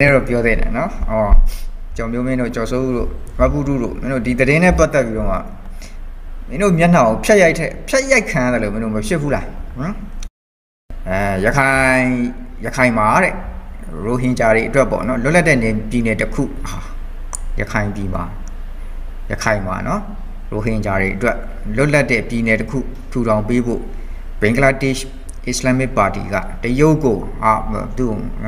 နေ့တော့ပြောသေးတယ်နော်။ကျော်မျိုးမင်းတို့ကျော်စိုးဦးတို့မပုတုတို့မင်းတို့ဒီသတင်းနဲ့ပတ်သက်ပြီးတော့မင်းတို့မျက်နှာကိုဖြတ်ရိုက်ခံရတယ်လို့မင်းတို့မဖြစ်ဘူးလား။ရခိုင်မှာတဲ့ရိုဟင်ဂျာတွေအတွက်ပေါ့နော်လွတ်လပ်တဲ့ပြည်နယ်တစ်ခုရခိုင်မှာနော်ရိုဟင်ဂျာတွေအတွက်လွတ်လပ်တဲ့ပြည်နယ်တစ်ခုထူထောင်ပေးဖို့ဘင်္ဂလားဒေ့ရှ်အစ္စလာမစ်ပါတီကတရုတ်ကိုသူ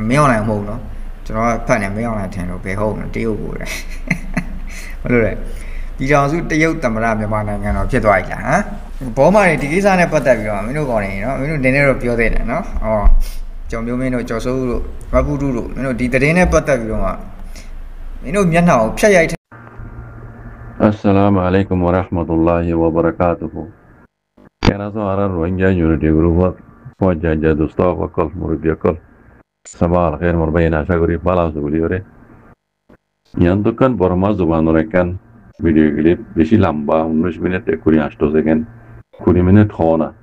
မင်းအောင်နိုင်မဟုတ်နော်ကျွန်တော်ဖတ်နေမင်းအောင်နိုင်ထင်လို့ဘယ်ဟုတ်လဲတရုတ်ကိုလေမလို့လေပြည်ထောင်စုတရုတ်သမ္မတမြန်မာနိုင်ငံတော်ဖြစ်သွားပြီလားဘောမာတွေဒီကိစ္စနဲ့ပတ်သက်ပြီးတော့မင်းတို့ကောင်းနေနော်မင်းတို့နည်းနည်းတော့ပြောသေးတယ်နော်ကျော်မျိုးမင်းတို့ကျော်စိုးဦးတို့မပုတုတို့မင်းတို့ဒီသတင်းနဲ့ပတ်သက်ပြီးတော့မင်းတို့မျက်နှာကိုဖြတ်ရိုက်Assalamu alaikum wa rahmatullahi wa barakatuhu. Kerazo arar Rohingya Unity Group wa jaja dosta wa kal murabbiakal. Sabah al-khair marbayin asha kori bala zuliore. Yandukan Burma zubanor ekan video clip beshi lamba 19 minute 28 second 20 minute hona.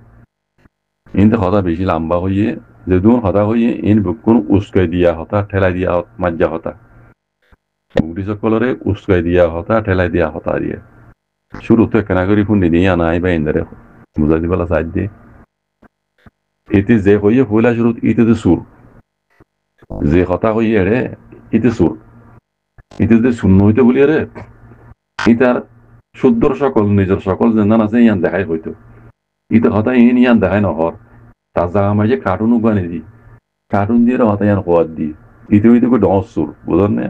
Inde khata beshi lamba hoye zedun khata hoye in bukkun uska diya hota thela diya majja hota. Buddhist colore उसका दिया होता ठेला दिया होता है शुरू तो कनागरी फुंडी नहीं आना है भाई इंदरे मुझे वाला साइड दे इतने जे होये फूला शुरू इतने सुर जे होता होये रे इतने सुर इतने सुन्नो इतने बोलिए रे इतार शुद्धर शकल निजर शकल जिंदा ना से यहाँ दिखाई होई तो इतने होता ये नहीं यहाँ दिखाई ना और ताज़ा हमारे कार्टून उगाने दी कार्टून दिए रहा होता यहाँ होत दी इतने को डांस सुर बोलने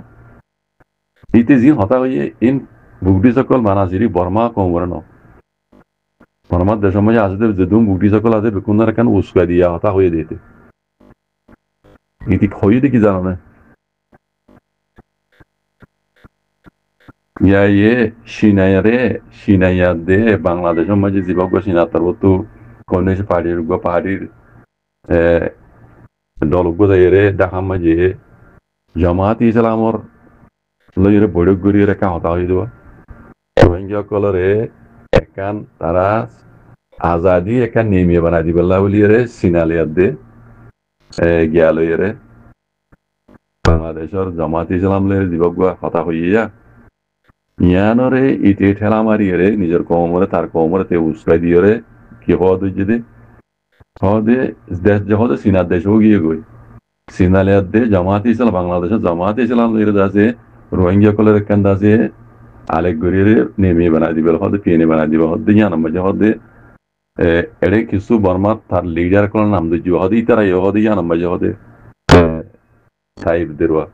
Iti zin hata hoye in bugdi sakol manasiri Burma komorano. Burma desho maja azde zedun bugdi sakol azde bekunnar kan uska diya hata hoye dete. Iti hoye de ki zanane. Ya ye shinayade Bangladesho maja zibagwa shinatar botu konesh parir go parir dolgo da yere dakha maja Jamaat Islamor Layer bodoh guri reka hota itu, Rohingya kolore ekan taras azadi ekan nemi banadi bela ulire sinaliat de, gyalo ire, Bangladeshor Jamaat Islam layer dibagwa hota hoiya, yanore ite thelamari ire nijer komore tar komore te usrai diore ki hodu jide, hode des jahode sinat desh hogi goi, sinaliat de Jamaat Islam Bangladeshor Jamaat Islam layer dase Rohingya color kandase alegorire nemi banadi bel hode piene banadi bel hode yana maja hode ere kisu Burma tar leader kolon nam de jo hode itara yo hode yana maja hode type derwa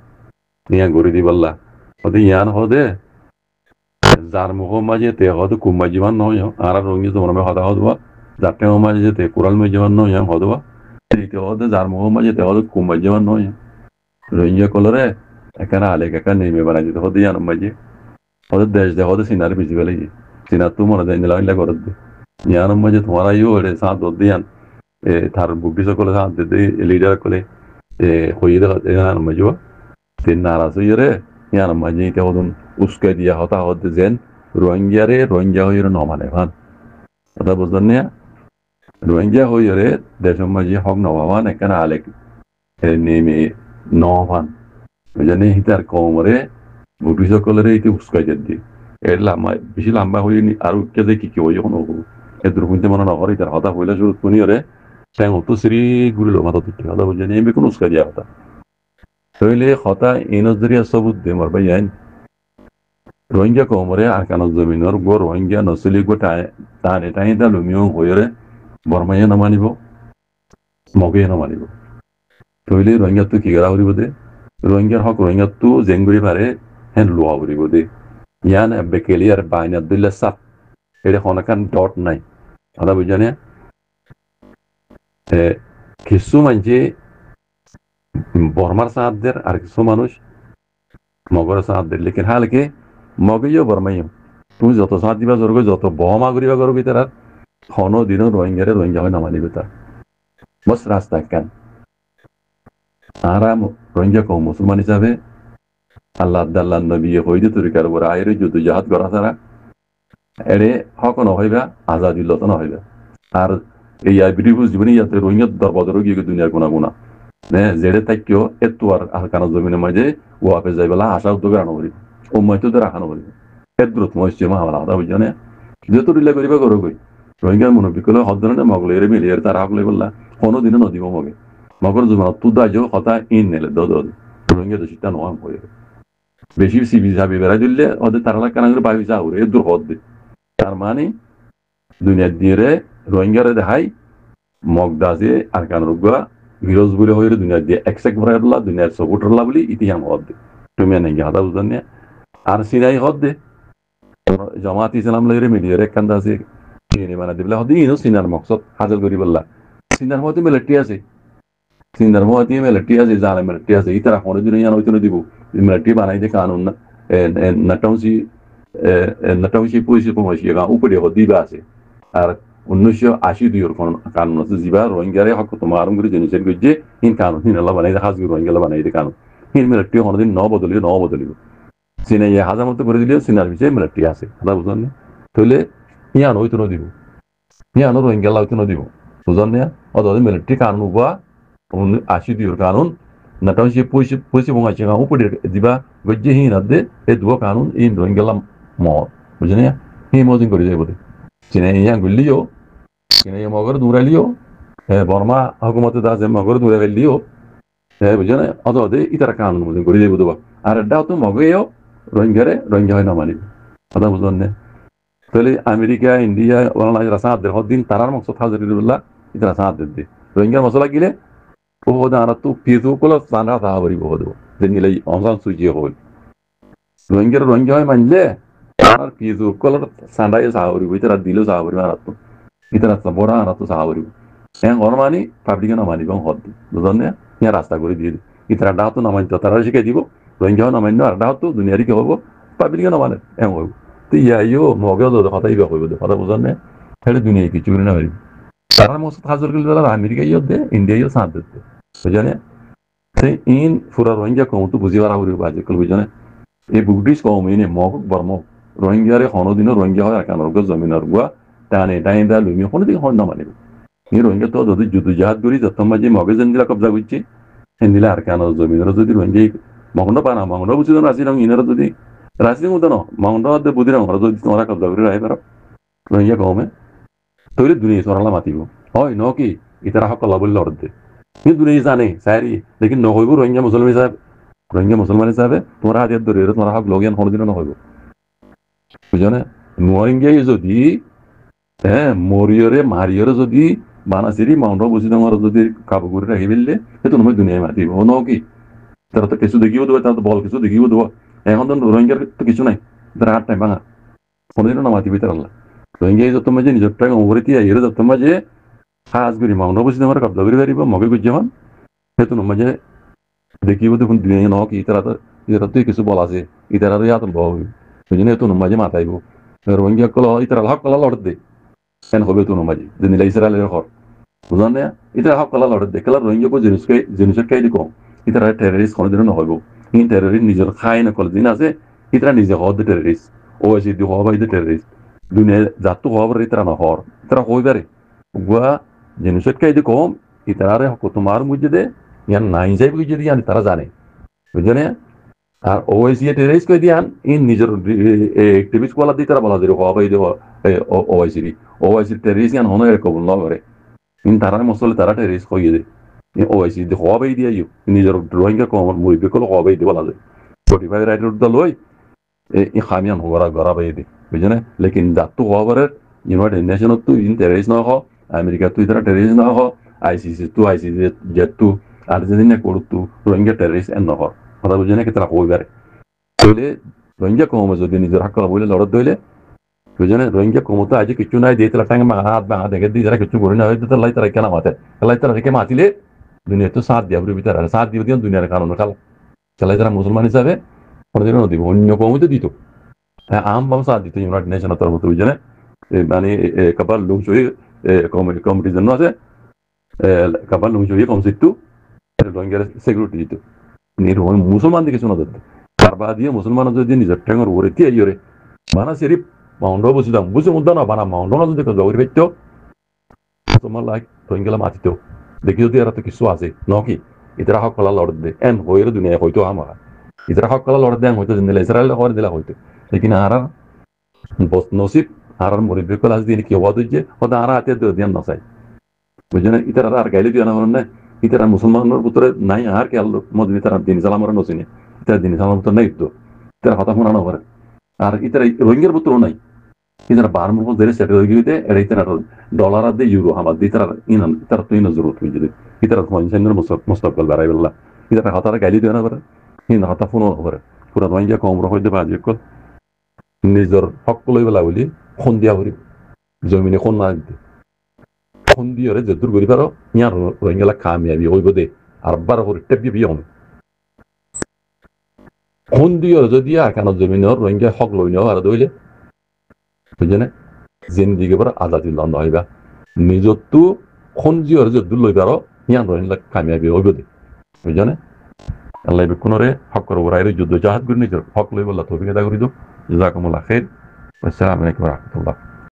niya gori di balla hode yana hode zar moho maje te hode kumajiman no yo ara Rohingya to me hoda hodwa zatte mo maje te kural me jaman no yo hodwa te hode zar moho maje te hode kumajiman no yo Rohingya color এখানে আলেক একা নেমে বানাই দিতে হতে জানো মাঝে ওদের দেশ দে হতে সিনারে বেশি বেলে সিনার তো মনে দেয় নিলাম করে দে জানো মাঝে তোমার আইও ওরে সাথ দে জান তার বুকটি সকলে সাথ দে লিডার কলে হয়ে দে জানো মাঝে তিন নারাজ হয়ে রে জানো মাঝে এটা হদন উস্কে দিয়া হতা হতে যেন রোহিঙ্গা হয়ে নমানে ভান কথা বুঝলেন না রোহিঙ্গা হয়ে রে দেশের মাঝে হক নবান এখানে আলেক নেমে নভান Jadi hitar komore budu sekolah itu uska jadi. Lama, bisi lama hoy ni aru kede kiki hoy kono. Edurunte mana na hori tar hata hoyla jurut kuni ore. Sen otu siri guru lo mata tutti hata bujani embe kono uska dia hata. Toile hata inozriya sabut de mar bayan. Rohingya komore arkana zaminor go Rohingya nasli go tane da lumio hoyre. Burmaya na manibo. Moge na manibo. Toile Rohingya tu kigara hori bode. Rohingya hak Rohingya tu zenguri pare hen luha buri bode. Yan bekeli ar bain Abdullah saf. Ede khonakan dot nai. Ada bujane. Kisu manje Burmar saat der ar kisu manush Mogor saat der. Lekin hal ke Mogeyo Burmayo. Tu joto saat diba zorgo joto bohama guriba goro bitarar. Khono dino Rohingya hoy namani bitar. Bos rasta kan. Aram Rohingya kaum Musliman hisabe Allah Abdallah Nabi hoyde turikar bor ayre judu jahat kora sara ere hako no hoiba azadillah to no hoiba ar ei aibiribus jibani yate Rohingya darbadaro giye dunya guna ne jede takyo etwar arkana zomine maje wape jaibala asha uddog rano bari o moito de rakhano bari edrut moische ma hala da bujane যেহেতু relay করিবা করো কই রোহিঙ্গার মনোবিকল হদ্দনে মগলের মিলিয়ার তার হাকলে বললা কোনো দিনও নদীব মগে মগর জুমন তুদা যে কথা ইন নেলে দদ রোহিঙ্গা দোষিতা নয় হয়ে বেশি সিবি যাবি বেড়া দিলে ওদের তারা কানা করে পাবি যাও রে দূর হদ তার মানে দুনিয়ার দিয়ে রোহিঙ্গারে দেখাই মগদাজে আর কান রোগা বিরোজ বলে হয়ে দুনিয়ার দিয়ে এক্সেক ভরাইলা দুনিয়ার সপোর্টারলা বলি ইতিহাস হদ তুমি নাকি হাদা বুঝান আর সিনাই হদ দে জামাত ইসলাম লইরে মিলিয়ারে কান্দা আছে কিনে বানা দিবলা হদি ইনো সিনার মকসদ হাসিল করি বললা সিনার মধ্যে মিলিটারি আছে সিনার মধ্যে মিলিটারি আছে জানা মিলিটারি আছে ইতারা কোন দিন ইয়ান হইতো দিব মিলিটারি বানাই দে কানুন না নাটাউসি পুলিশ পমাশি গা উপরে হদি বা আছে আর 1982 কানুন আছে জিবা রোহিঙ্গারে হক তোমার আরম করে জেনেছেন যে ইন কানুন হিন আল্লাহ বানাই দে হাসগি রোহিঙ্গা বানাই দে কানুন হিন মিলিটারি কোন দিন ন বদলিও সিনে হাজার মতো করে দিলেও সিনার বিষয়ে মিলিটারি আছে কথা বুঝলেন না তাহলে ইয়ান হইতো দিব ইয়ানো রোহিঙ্গা হইতো দিব বুঝলেন না অত মিলিটারি কানুন বা 82 কানুন নাটাউসি পুলিশ পমাশি গা উপরে দিবা গজ্জে হিন আদে এ দুয়া কানুন ইন রোহিঙ্গা মত বুঝলেন না হি মজিন করে যাইব সিনে ইয়ান গুলিও সিনে মগর দুরালিও বর্মা হুকুমতে দাসে মগর দুরালিও বুঝলেন অত ইতারা কানুন মজিন করে যাইব দেবা আর এটাও তো মগেও রোহিঙ্গা হয় না মানি কথা বুঝলেন না তাহলে আমেরিকা ইন্ডিয়া ওরা সাহায্য দেয় হদিন তারার মকসদ হাজারিল্লাহ ইতারা সাহায্য দেয় রোহিঙ্গার মশলা গিলে ও আর তো পিজু কল সানা সাহাবরি বহু যেনিলে অনসান সুজি হল রোহিঙ্গা হয় মানলে আর পিজু কল সান্ডাই সাহাবরি ইতারা দিলো সাহাবরি মারাত ইতারা বড় আনাত সাহাবরি হ্যাঁ ওর মানি পাবলিক না মানিব হদ বুঝলেন না ইয়া রাস্তা করে দিয়ে ইতারা ডাহতো না মানতো তারা শিখে দিব রোহিঙ্গা না মান্য আর ডাহতো দুনিয়ারি কি হবো পাবলিক না মানে এমন হইব তো ইয়াইও মগেও কথাই বা হইব কথা বুঝলেন না হেলে দুনিয়া কিছু করে না পারিব তারা মকসদ হাজার করে আমেরিকা ইয়ে দে ইন্ডিয়া সাথ দিতে বুঝলে সেই ইন পুরা রোহিঙ্গা কম তো বুঝি পারা হইব আজকাল বুঝলে এই বুকডিস কম ইনে মগ বর্ম রোহিঙ্গারে কোনোদিনও রোহিঙ্গা হয় কারণ জমিনের গুয়া টানে দা লুমি কোনোদিন হয় না মানে এই রোহিঙ্গা তো যদি যুদ্ধ জাহাজ করি যত মাঝে মগে জেন্দিলা কবজা করছে হেন্দিলা আর কানো জমিনের যদি রোহিঙ্গা মগন্ড পানা মগন্ড বুঝি রাজি রং ইনারা যদি রাজি মতো ন মগন্ড বুঝি রং যদি তোমরা কবজা করে রাই পারো রোহিঙ্গা কমে তৈরি দুনিয়া সরালা মাতিব হয় ন কি ইতারা হকলা বললে অর্ধে কিন্তু দুনিয়া জানে সারি লেকিন নহইব রোহিঙ্গা মুসলমান হিসাবে তোমরা হাতিয়ার ধরে তোমরা হক লগিয়ান কোনোদিনও নহইব বুঝলে রোহিঙ্গাই যদি মরিয়রে মারিয়রে যদি বানাসিরি মাউন্ট বুঝি তোমার যদি কাবু করে রাখি ফেললে সেইটো নহয় দুনিয়ায় মাতিব ন কি তারা তো কিছু দেখিব দেবো তারা তো বল কিছু দেখিব দেবো এখন তো রোহিঙ্গার তো কিছু নাই তারা হাত টাইম ভাঙা কোনোদিনও না মাতিবি তার আল্লাহ রোহিঙ্গা যত মাঝে নিজের টাকা অমরিতে আইরে যত মাঝে সাজ করি মাউন্ট বুঝি তোমার কবজা করে পারিব মগে গুজ্জামান সেইটো মাঝে দেখিব দেখুন দুনিয়া ন কি তারা তো কিছু বল আছে ইতারা তো ইয়াত বল বুঝলি সেইটো মাঝে মাতাইব রোহিঙ্গা কল ইতারা হক কলা লড়ত দে কেন হবে তো মাঝে যে নিলা ইসরায়েলের ঘর বুঝলেন না ইতারা হক কলা লড়ত দে কেলা রোহিঙ্গা জিনিসের খাই কম ইতারা টেররিস্ট কোনোদিনও নহব ইন টেররিস্ট নিজের খাই না কল দিন আছে ইতারা নিজে হওয়ার টেররিস্ট ও এসে দি হওয়া বাইদে টেররিস্ট দুনিয়া যাতো হওয়ার ইতারা নহর ইতারা হই পারে গুয়া জিনিসের খাই কম ইতারারে হক তোমার মুজে দে ইয়ান নাই যাই বুঝে দিয়ে তারা জানে বুঝলে আর ওআইসি টেররিস্ট কই দিয়ান ইন নিজের অ্যাক্টিভিস্ট কোলা দি তারা বলা যায় হওয়া বাইদে ওআইসি টেররিস্ট ইয়ান হনো কবুল ন করে ইন তারা মসলে তারা টেররিস্ট কই দে ওআইসি দি হওয়া বাই দিয়া ইউ নিজের রোহিঙ্গা কম মুইবে কল হওয়া বাই দি বলা যায় 45 রাইটের দল লই ই খামিয়ান হওয়ার গড়া বাই দি বুঝলে লেকিন যাতো হওয়া পারে ইউনাইটেড নেশন তো ইন টেররিস্ট না হ আমেরিকা তো ইতারা টেররিস্ট না হ আইসিসি জেটু আর্জেন্টিনা করতু রোহিঙ্গা টেররিস্ট এন ন হ কথা বুঝে না তারা হই পারে তাহলে রোহিঙ্গা কম যদি নিজের হাক্কা বলে লড়ত দইলে বুঝলে রোহিঙ্গা কম তো আজ কিছু নাই দিয়ে তারা টাঙ্গা হাত ভাঙা দেখে দিয়ে যারা কিছু করে না হয়তো তাই তারা কেন মাতে তারা রেখে মাতিলে দুনিয়া তো সাথ দিয়া ভিতরে সাথ দিয়ে দিয়ে দুনিয়ার কারণ খালা চালাই তারা মুসলমান হিসাবে কোনোদিনও দিব অন্য কমই তো দিত আম বাম সাথ দিত ইউনাইটেড নেশনের তরফ থেকে বুঝলে মানে কাপাল লুংচুই কমিটির জন্য আছে কাপাল লুংচুই কমসিটু রোহিঙ্গার সিকিউরিটি দিত মুসলমান দিকে শোনা যেত কারবা দিয়ে মুসলমান যদি নিজের ঠেঙর উপরে দিয়ে ইয়ে বানা সেরি মাউন্ড বুঝিতাম বুঝে মুদ্রা না বানা মাউন্ড না যদি জগরি পেত তোমার লাইক রোহিঙ্গা মাতিত দেখি যদি এরা তো কিছু আছে ন কি ইতারা হক কলা লড় দে এন হইর দুনিয়া হয়তো আমরা ইতারা হক কলা লড় দেন হয়তো জিন্দলে ইসরায়েল হওয়ার দিলা হয়তো লেকিন আরা বস নসিব আরার মরিবে কল আজ দিন কি হওয়া দুজে হদা আরা হাতে দিয়ান নসাই বুঝছেন ইতারা আর গাইলে দিও না না ইতারা মুসলমানের ভিতরে নাই আর কে আল্লাহ মদিনা তারা দিন সালামর নসিনে ইতারা দিন সালাম তো নাই তো ইতারা কথা শোনা না পারে আর ইতারা রোহিঙ্গার ভিতরে নাই ইতারা বারম মধ্যে দেশে সেটেল হয়ে গিয়ে এর ইতারা ডলার আর দে ইউরো আমার ইতারা ইনান ইতারা তো ইনা জরুরত হয়ে যদি ইতারা কোনজনের মুস্তাকবাল বাড়াইবেলা ইতারা হাতারা গাইলে দিও না পারে ইন হাতা ফোন করে পুরা রোহিঙ্গা কম হইতে বাজে কল নিজের হক লইবেলা বলি খন দিয়া করি জমিনে খন না দিতে খন দিয়ে যে দূর করি পারো ইয়ার রোহিঙ্গালা কামিয়াবি হইব দে আর বার করে টেপি বিয়ে হবে খন দিয়ে যদি আর কেন জমিনের রোহিঙ্গা হক লই নেওয়া আর দইলে বুঝছেন জিন্দিগি পর আজাদি লন্ড হইবা নিজর তো খন দিয়ে যে দূর লই পারো ইয়ার রোহিঙ্গা কামিয়াবি হইব দে বুঝছেন আল্লাহ বিকুনরে হক করব রাইরে যুদ্ধ জাহাজ করে নিজের হক লই বলা তৌফিক আদা করি দো জাযাকুমুল্লাহ খাইর আসসালামু আলাইকুম ওয়া রাহমাতুল্লাহ